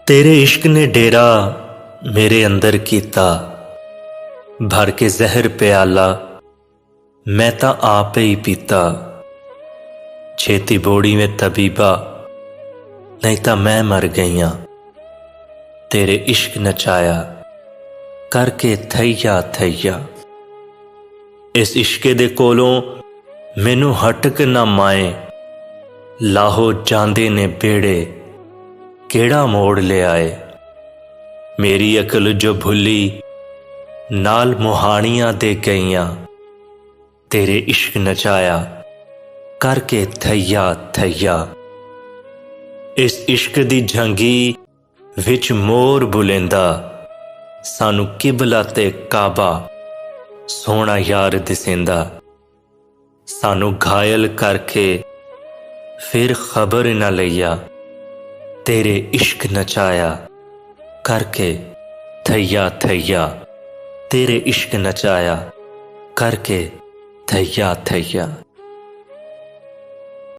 तेरे इश्क ने डेरा मेरे अंदर कीता, भर के जहर प्याला मैं ता आप ही पीता। छेती बोड़ी में तबीबा नहीं ता मैं मर गईयां। तेरे इश्क नचाया करके थैया थैया। इस इश्के दे कोलों मैनू हटक ना माए। लाहो जांदे ने बेड़े केड़ा मोड़ ले आए। मेरी अकल जो भुली नाल मुहानियां दे गईयां। तेरे इश्क नचाया करके थैया थैया। इस इश्क दी झंगी विच मोर बुलेंदा, सानू किबला ते काबा सोना यार दिसेंदा। सानू घायल करके फिर खबर न लैया। तेरे इश्क नचाया करके थैया थैया। तेरे इश्क नचाया करके थैया थैया।